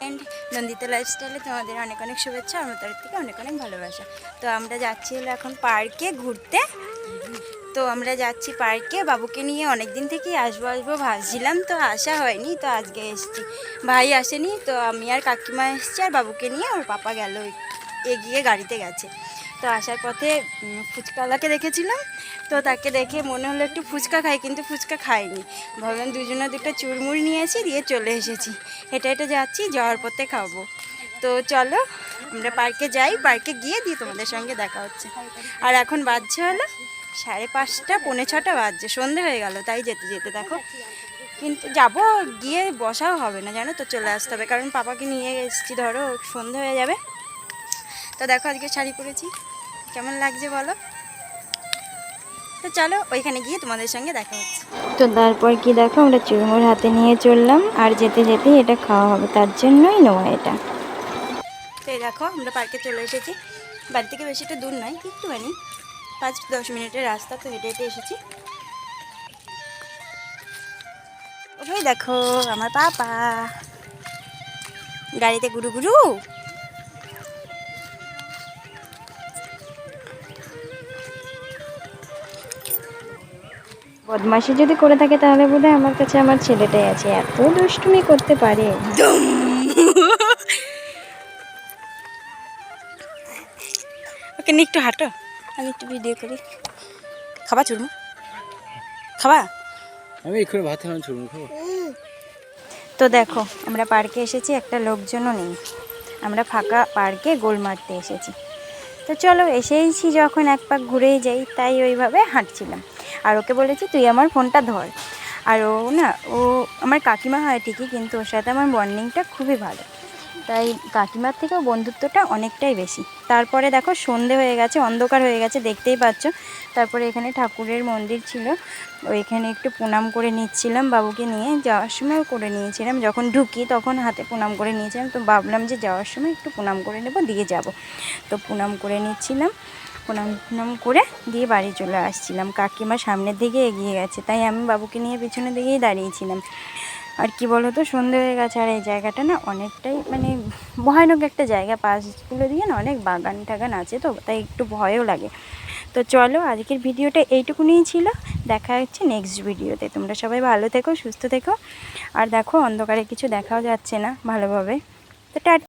And Nandita লাইফস্টাইলে তোমাদের অনেক অনেক শুভেচ্ছা, আমার তরফ থেকে অনেক অনেক ভালোবাসা। তো আমরা যাচ্ছি হলো এখন পার্কে ঘুরতে। তো আমরা যাচ্ছি পার্কে, বাবুকে নিয়ে অনেক দিন থেকেই আসবো আসবো ভাবছিলাম, তো আসা হয়নি। তো আজকে এসেছি, ভাই আসেনি, তো আমি আর কাকিমা এসেছি, আর বাবুকে নিয়ে ওর পাপা গেল এগিয়ে গাড়িতে গেছে। তো আসার পথে ফুচকাওয়ালাকে দেখেছিলাম, তো তাকে দেখে মনে হলো একটু ফুচকা খাই, কিন্তু ফুচকা খাইনি। ভাবলাম দুজনে দুটো চুরমুর নিয়েছি, দিয়ে চলে এসেছি। হেঁটে হেঁটে যাচ্ছি, যাওয়ার পথে খাবো। তো চলো আমরা পার্কে যাই, পার্কে গিয়ে দিয়ে তোমাদের সঙ্গে দেখা হচ্ছে। আর এখন বাজছে হলো 5:30, 5:45 বাজছে, সন্ধে হয়ে গেল। তাই যেতে যেতে দেখো, কিন্তু যাব গিয়ে বসাও হবে না জানো তো, চলে আসতে হবে, কারণ পাপাকে নিয়ে এসেছি, ধরো সন্ধে হয়ে যাবে। তো দেখো আজকে শাড়ি পরেছি, কেমন লাগছে বলো। তো চলো ওইখানে গিয়ে তোমাদের সঙ্গে দেখা হচ্ছে। তো তারপর কি দেখো, আমরা চুরমুর হাতে নিয়ে চললাম, আর যেতে যেতে এটা খাওয়া হবে, তার জন্যই নেওয়া এটা। তো এই দেখো আমরা পার্কে চলে এসেছি, বাড়ি থেকে বেশিটা দূর নয়, একটুখানি 5-10 মিনিটের রাস্তা। তো হেঁটে হেঁটে এসেছি। ওই দেখো আমার পাপা গাড়িতে গুরু গুরু। বদমাশি যদি করে থাকে তাহলে বোধহয় আমার কাছে আমার ছেলেটাই আছে, এত দুষ্টুমি করতে পারে। ওকে নিয়ে একটু হাঁটো, আমি একটু ভিডিও করি। খাবা চুরমু? খাবা? আমি এক্ষুনি ভাত খাওয়ানো চুরমু খাবো। তো দেখো আমরা পার্কে এসেছি, একটা লোকজনও নেই, আমরা ফাঁকা পার্কে গোল মারতে এসেছি। তো চলো এসেইছি যখন, এক পাক ঘুরেই যাই, তাই ওইভাবে হাঁটছিলাম। আর ওকে বলেছি তুই আমার ফোনটা ধর। আর ও না, ও আমার কাকিমা হয় ঠিকই, কিন্তু ওর সাথে আমার বন্ডিংটা খুবই ভালো, তাই কাকিমার থেকেও বন্ধুত্বটা অনেকটাই বেশি। তারপরে দেখো সন্ধে হয়ে গেছে, অন্ধকার হয়ে গেছে, দেখতেই পাচ্ছ। তারপরে এখানে ঠাকুরের মন্দির ছিল, ওইখানে একটু প্রণাম করে নিচ্ছিলাম, বাবুকে নিয়ে যাওয়ার সময় করে নিয়েছিলাম, যখন ঢুকি তখন হাতে প্রণাম করে নিয়েছিলাম। তো ভাবলাম যে যাওয়ার সময় একটু প্রণাম করে নেব, দিয়ে যাব। তো প্রণাম করে নিচ্ছিলাম, প্রণাম করে দিয়ে বাড়ি চলে আসছিলাম। কাকিমা সামনের দিকে এগিয়ে গেছে, তাই আমি বাবুকে নিয়ে পিছনের দিকেই দাঁড়িয়েছিলাম। আর কি বলো তো, সন্ধে হয়ে গেছে, আর এই জায়গাটা না অনেকটাই মানে ভয়ানক একটা জায়গা, পাশগুলো দিয়ে না অনেক বাগান টাগান আছে, তো তাই একটু ভয়ও লাগে। তো চলো আজকের ভিডিওটা এইটুকুনিই ছিল, দেখা হচ্ছে নেক্সট ভিডিওতে। তোমরা সবাই ভালো থেকো, সুস্থ থেকো। আর দেখো অন্ধকারে কিছু দেখাও যাচ্ছে না ভালোভাবে। তো টাটা।